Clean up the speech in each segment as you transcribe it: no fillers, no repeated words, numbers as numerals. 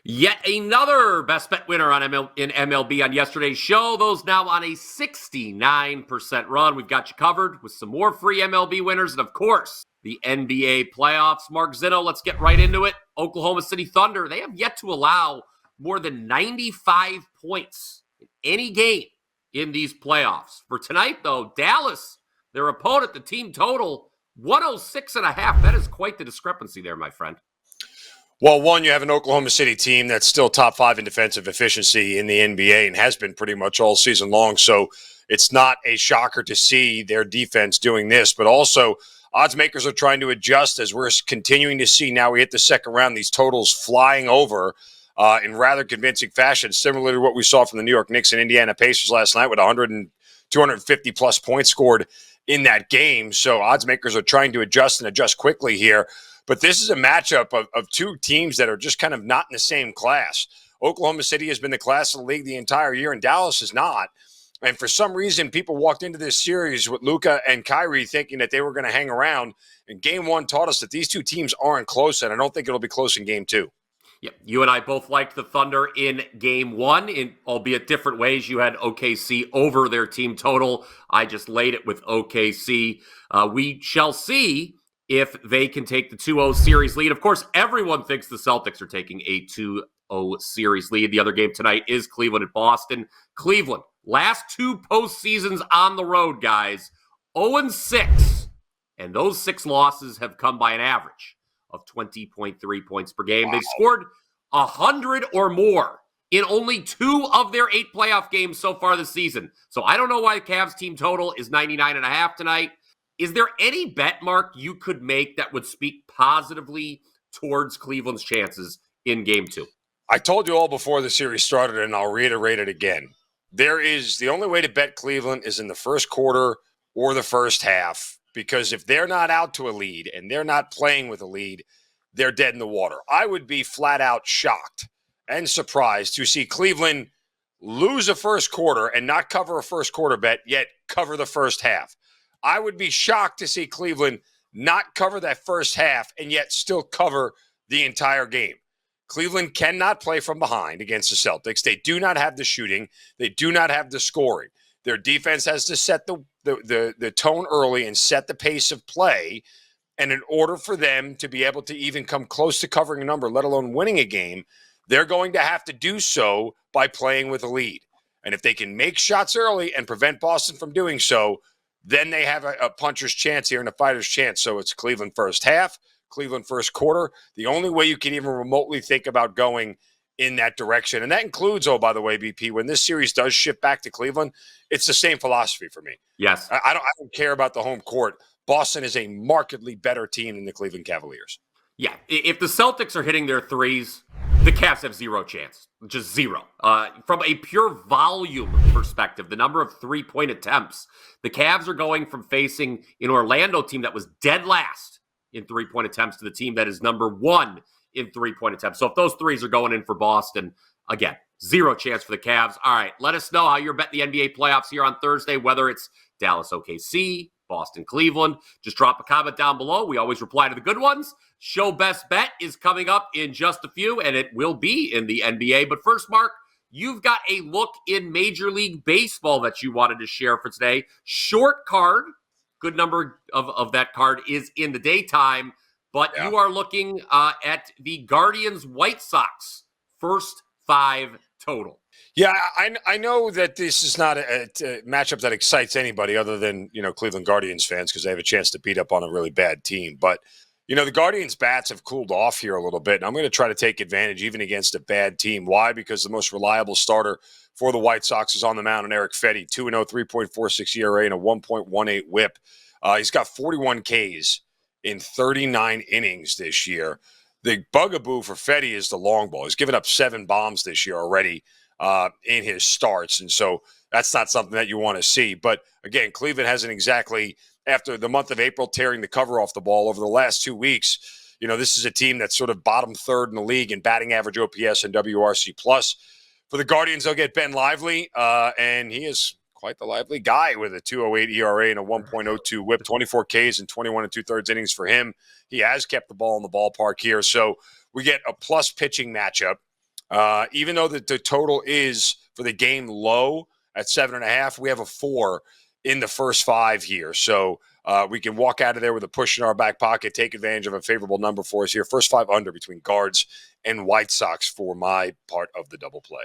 Yet another best bet winner on in MLB on yesterday's show. Those now on a 69% run. We've got you covered with some more free MLB winners and, of course, the NBA playoffs. Mark Zinno, let's get right into it. Oklahoma City Thunder, they have yet to allow more than 95 points in any game in these playoffs. For tonight, though, Dallas, their opponent, the team total, 106.5. That is quite the discrepancy there, my friend. Well, one, you have an Oklahoma City team that's still top 5 in defensive efficiency in the NBA and has been pretty much all season long. So it's not a shocker to see their defense doing this. But also, odds makers are trying to adjust as we're continuing to see now we hit the second round, these totals flying over in rather convincing fashion, similar to what we saw from the New York Knicks and Indiana Pacers last night with 100 and 250-plus points scored in that game. So odds makers are trying to adjust and adjust quickly here. But this is a matchup of two teams that are just kind of not in the same class. Oklahoma City has been the class of the league the entire year, and Dallas is not. And for some reason, people walked into this series with Luka and Kyrie thinking that they were going to hang around. And game one taught us that these two teams aren't close, and I don't think it'll be close in game two. Yeah, you and I both liked the Thunder in game one, in albeit different ways. You had OKC over their team total. I just laid it with OKC. We shall see if they can take the 2-0 series lead. Of course, everyone thinks the Celtics are taking a 2-0 series lead. The other game tonight is Cleveland at Boston. Cleveland, last two postseasons on the road, guys, 0-6. And those 6 losses have come by an average of 20.3 points per game. Wow. They've scored 100 or more in only 2 of their 8 playoff games so far this season. So I don't know why the Cavs team total is 99.5 tonight. Is there any bet, Mark, you could make that would speak positively towards Cleveland's chances in game 2? I told you all before the series started, and I'll reiterate it again. The only way to bet Cleveland is in the first quarter or the first half, because if they're not out to a lead and they're not playing with a lead, they're dead in the water. I would be flat out shocked and surprised to see Cleveland lose a first quarter and not cover a first quarter bet, yet cover the first half. I would be shocked to see Cleveland not cover that first half and yet still cover the entire game. Cleveland cannot play from behind against the Celtics. They do not have the shooting. They do not have the scoring. Their defense has to set the tone early and set the pace of play. And in order for them to be able to even come close to covering a number, let alone winning a game, they're going to have to do so by playing with a lead. And if they can make shots early and prevent Boston from doing so, then they have a puncher's chance here and a fighter's chance. So it's Cleveland first half, Cleveland first quarter. The only way you can even remotely think about going in that direction. And that includes, oh, by the way, BP, when this series does shift back to Cleveland, it's the same philosophy for me. Yes. I don't care about the home court. Boston is a markedly better team than the Cleveland Cavaliers. Yeah. If the Celtics are hitting their threes, the Cavs have zero chance. Just zero. From a pure volume perspective, the number of three-point attempts, the Cavs are going from facing an Orlando team that was dead last in three-point attempts to the team that is number 1 in three-point attempts. So if those threes are going in for Boston, again, zero chance for the Cavs. All right, let us know how you're betting the NBA playoffs here on Thursday, whether it's Dallas OKC, Boston Cleveland. Just drop a comment down below. We always reply to the good ones. Show Best Bet is coming up in just a few, and it will be in the NBA. But first, Mark, you've got a look in Major League Baseball that you wanted to share for today. Short card. Good number of that card is in the daytime. But you are looking at the Guardians White Sox first 5 total. Yeah, I know that this is not a matchup that excites anybody other than, Cleveland Guardians fans, because they have a chance to beat up on a really bad team. But, the Guardians' bats have cooled off here a little bit, and I'm going to try to take advantage even against a bad team. Why? Because the most reliable starter for the White Sox is on the mound, and Eric Fetty, 2-0, 3.46 ERA, and a 1.18 whip. He's got 41 Ks in 39 innings this year. The bugaboo for Fetty is the long ball. He's given up 7 bombs this year already in his starts, and so that's not something that you want to see. But again, Cleveland hasn't exactly, after the month of April tearing the cover off the ball over the last 2 weeks, this is a team that's sort of bottom third in the league in batting average, OPS, and WRC+. For the Guardians, they'll get Ben Lively, and he is quite the lively guy with a 2.08 ERA and a 1.02 whip, 24 Ks and 21 2/3 innings for him. He has kept the ball in the ballpark here. So we get a plus pitching matchup Even though the total is for the game low at 7.5, we have a 4 in the first 5 here. So we can walk out of there with a push in our back pocket, take advantage of a favorable number for us here. First 5 under between Guards and White Sox for my part of the double play.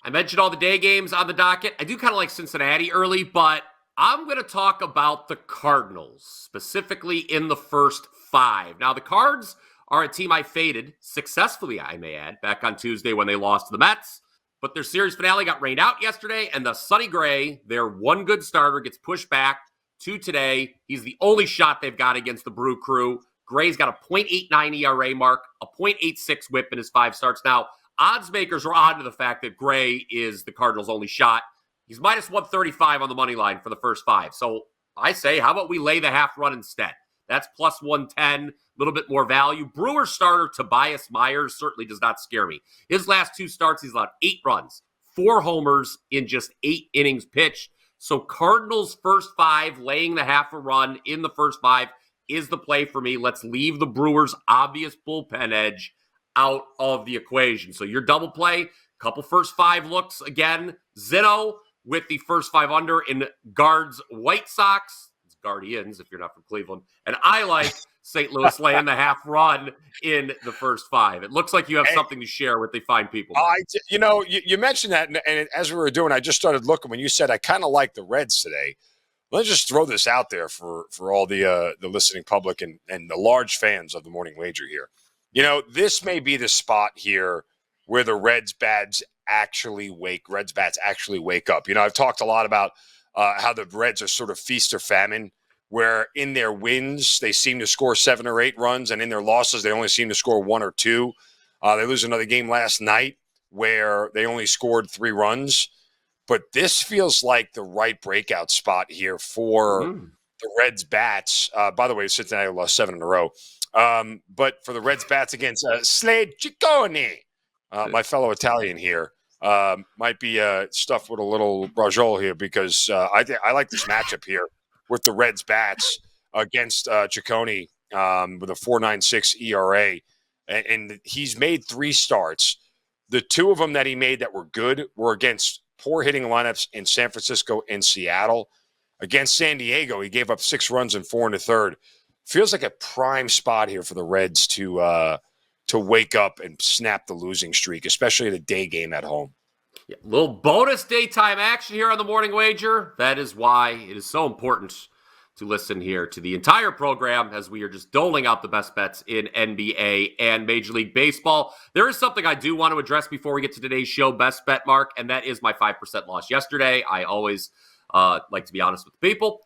I mentioned all the day games on the docket. I do kind of like Cincinnati early, but I'm going to talk about the Cardinals, specifically in the first 5. Now, the Cards are a team I faded successfully, I may add, back on Tuesday when they lost to the Mets. But their series finale got rained out yesterday, and the Sonny Gray, their one good starter, gets pushed back to today. He's the only shot they've got against the Brew Crew. Gray's got a .89 ERA mark, a .86 whip in his 5 starts. Now, odds makers are on to the fact that Gray is the Cardinals' only shot. He's minus 135 on the money line for the first 5. So I say, how about we lay the half run instead? That's plus 110, a little bit more value. Brewers starter Tobias Myers certainly does not scare me. His last 2 starts, he's allowed 8 runs, 4 homers in just 8 innings pitched. So Cardinals first 5, laying the half a run in the first 5 is the play for me. Let's leave the Brewers' obvious bullpen edge out of the equation. So your double play, couple first 5 looks again. Zinno with the first 5 under in Guards White Sox. It's Guardians if you're not from Cleveland. And I like St. Louis laying the half run in the first 5. It looks like you have something to share with the fine people. You mentioned that, and as we were doing, I just started looking when you said I kind of like the Reds today. Let's just throw this out there for all the listening public and the large fans of the Morning Wager here. This may be the spot here where the Reds bats actually wake up. I've talked a lot about how the Reds are sort of feast or famine, where in their wins, they seem to score 7 or 8 runs, and in their losses, they only seem to score 1 or 2. They lose another game last night where they only scored 3 runs. But this feels like the right breakout spot here for the Reds bats. By the way, Cincinnati lost 7 in a row. But for the Reds bats against Slade Ciccone, my fellow Italian here, might be stuffed with a little brajol here because I like this matchup here with the Reds bats against Ciccone with a 4.96 ERA. And he's made 3 starts. The 2 of them that he made that were good were against poor hitting lineups in San Francisco and Seattle. Against San Diego, he gave up 6 runs and 4 1/3. Feels like a prime spot here for the Reds to wake up and snap the losing streak, especially at a day game at home. Yeah, little bonus daytime action here on the Morning Wager. That is why it is so important to listen here to the entire program as we are just doling out the best bets in NBA and Major League Baseball. There is something I do want to address before we get to today's show, Best Bet Mark, and that is my 5% loss yesterday. I always like to be honest with people.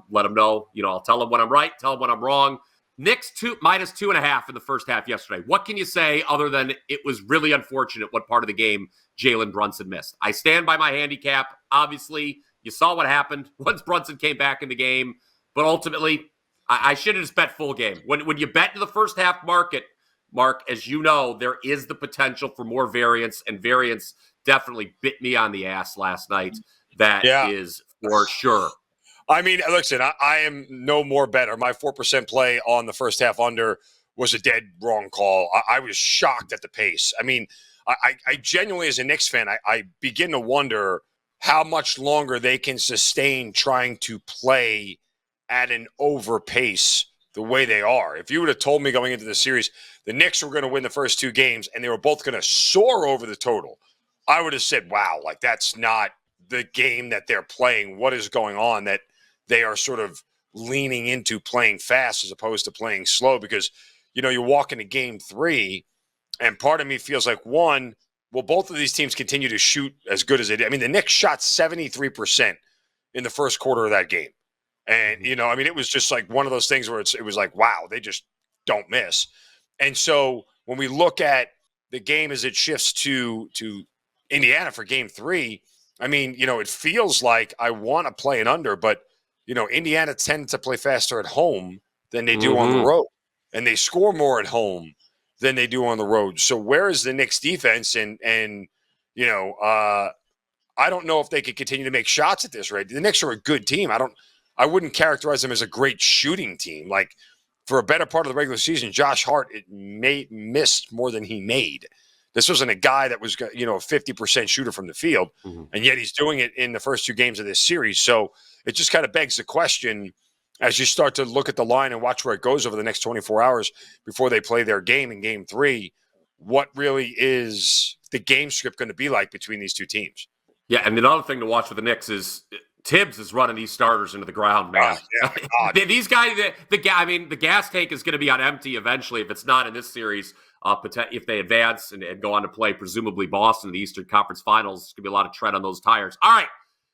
Let them know, I'll tell them when I'm right, tell them when I'm wrong. Knicks minus 2.5 in the first half yesterday. What can you say other than it was really unfortunate what part of the game Jalen Brunson missed? I stand by my handicap. Obviously, you saw what happened once Brunson came back in the game. But ultimately, I should have just bet full game. When you bet to the first half market, Mark, as you know, there is the potential for more variance, and variance definitely bit me on the ass last night. That is for sure. I mean, listen, I am no more better. My 4% play on the first half under was a dead wrong call. I was shocked at the pace. I mean, I genuinely, as a Knicks fan, I begin to wonder how much longer they can sustain trying to play at an over pace the way they are. If you would have told me going into the series, the Knicks were going to win the first 2 games and they were both going to soar over the total, I would have said, wow, like that's not the game that they're playing. What is going on that they are sort of leaning into playing fast as opposed to playing slow? Because, you walk into game 3 and part of me feels like, one, will both of these teams continue to shoot as good as they did? I mean, the Knicks shot 73% in the first quarter of that game. And, it was just like one of those things where it was like, wow, they just don't miss. And so when we look at the game as it shifts to Indiana for game 3, I mean, it feels like I want to play an under, but, Indiana tends to play faster at home than they do on the road. And they score more at home than they do on the road. So where is the Knicks defense? And I don't know if they could continue to make shots at this rate. The Knicks are a good team. I wouldn't characterize them as a great shooting team. Like, for a better part of the regular season, Josh Hart missed more than he made. This wasn't a guy that was, a 50% shooter from the field, and yet he's doing it in the first 2 games of this series. So it just kind of begs the question as you start to look at the line and watch where it goes over the next 24 hours before they play their game in Game 3, what really is the game script going to be like between these two teams? Yeah, and the other thing to watch with the Knicks is Tibbs is running these starters into the ground, man. These guys, the gas tank is going to be on empty eventually if it's not in this series. If they advance and go on to play, presumably Boston in the Eastern Conference Finals, there's going to be a lot of tread on those tires. All right,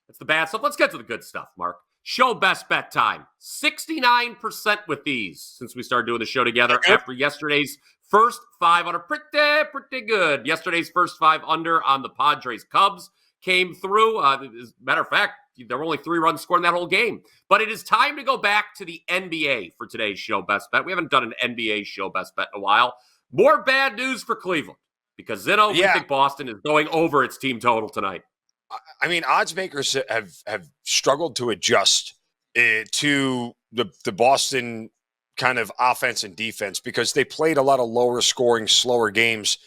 that's the bad stuff. Let's get to the good stuff, Mark. Show best bet time. 69% with these since we started doing the show together after yesterday's first 5 under. Pretty good. Yesterday's first 5 under on the Padres Cubs came through. As a matter of fact, there were only 3 runs scored in that whole game. But it is time to go back to the NBA for today's show best bet. We haven't done an NBA show best bet in a while. More bad news for Cleveland because Zinno, we think Boston is going over its team total tonight. I mean, odds makers have struggled to adjust to the Boston kind of offense and defense because they played a lot of lower scoring, slower games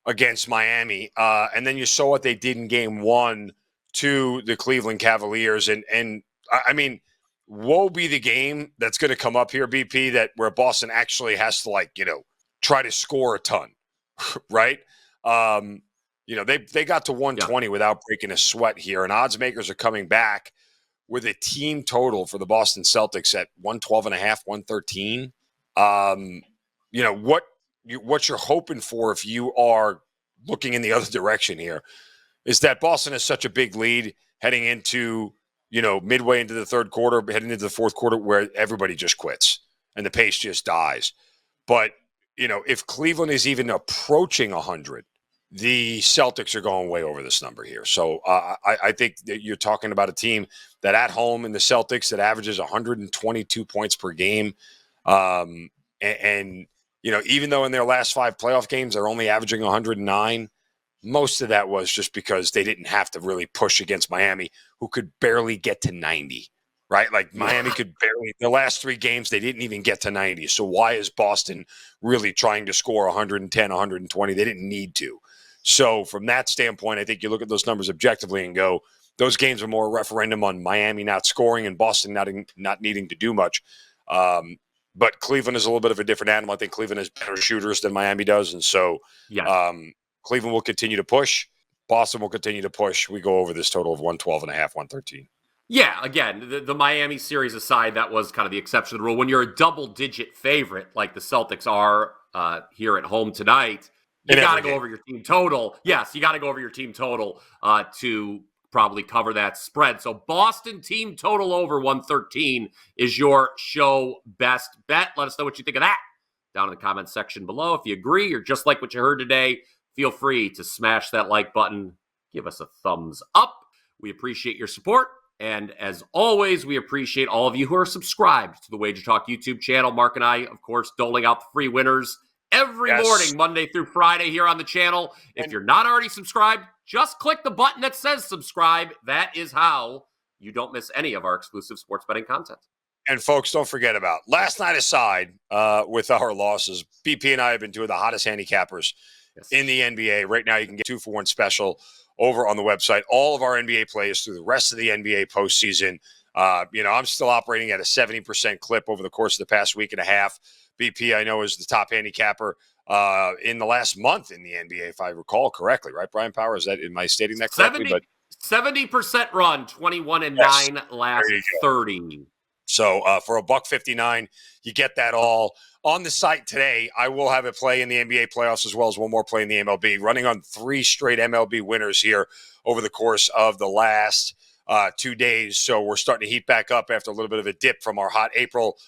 against Miami. And then you saw what they did in Game 1 to the Cleveland Cavaliers. And I mean, woe be the game that's going to come up here, BP, that where Boston actually has to try to score a ton, right? They got to 120 without breaking a sweat here, and odds makers are coming back with a team total for the Boston Celtics at 112.5, 113. What you're hoping for if you are looking in the other direction here is that Boston has such a big lead heading into, midway into the third quarter, heading into the fourth quarter where everybody just quits and the pace just dies. But if Cleveland is even approaching 100, the Celtics are going way over this number here. So I think that you're talking about a team that at home in the Celtics that averages 122 points per game. Even though in their last 5 playoff games, they're only averaging 109, most of that was just because they didn't have to really push against Miami, who could barely get to 90. Right? Like Miami could barely, the last 3 games, they didn't even get to 90. So why is Boston really trying to score 110, 120? They didn't need to. So from that standpoint, I think you look at those numbers objectively and go, those games are more a referendum on Miami not scoring and Boston not needing to do much. But Cleveland is a little bit of a different animal. I think Cleveland has better shooters than Miami does. And so Cleveland will continue to push. Boston will continue to push. We go over this total of 112.5, 113. Yeah, again, the Miami series aside, that was kind of the exception to the rule. When you're a double-digit favorite like the Celtics are here at home tonight, you got to go over your team total. Yes, you got to go over your team total to probably cover that spread. So Boston team total over 113 is your show best bet. Let us know what you think of that down in the comments section below. If you agree or just like what you heard today, feel free to smash that like button. Give us a thumbs up. We appreciate your support. And as always, we appreciate all of you who are subscribed to the WagerTalk YouTube channel. Mark and I, of course, doling out the free winners every morning, Monday through Friday here on the channel. If you're not already subscribed, just click the button that says subscribe. That is how you don't miss any of our exclusive sports betting content. And folks, don't forget about last night aside with our losses, BP and I have been two of the hottest handicappers in the NBA. Right now, you can get 2-for-1 special over on the website. All of our NBA plays through the rest of the NBA postseason. I'm still operating at a 70% clip over the course of the past week and a half. BP, I know, is the top handicapper in the last month in the NBA, if I recall correctly, right, Brian Power? Am I stating that correctly? 70% run, 21-9 last 30. So for $1.59, you get that all. On the site today, I will have a play in the NBA playoffs as well as one more play in the MLB, running on 3 straight MLB winners here over the course of the last 2 days. So we're starting to heat back up after a little bit of a dip from our hot April.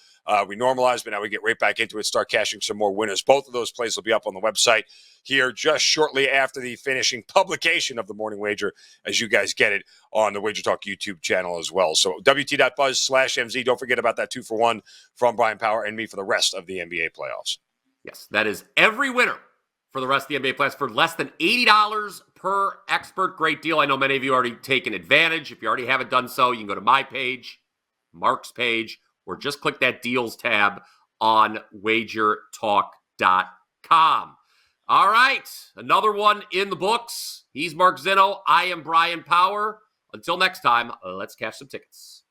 We normalized, but now we get right back into it, start cashing some more winners. Both of those plays will be up on the website here just shortly after the finishing publication of the Morning Wager, as you guys get it on the WagerTalk YouTube channel as well. So WT.buzz/MZ. Don't forget about that 2-for-1 from Brian Power and me for the rest of the NBA playoffs. Yes, that is every winner for the rest of the NBA playoffs for less than $80 per expert. Great deal. I know many of you already taken advantage. If you already haven't done so, you can go to my page, Mark's page, or just click that deals tab on WagerTalk.com. All right. Another one in the books. He's Mark Zinno. I am Bryan Power. Until next time, let's cash some tickets.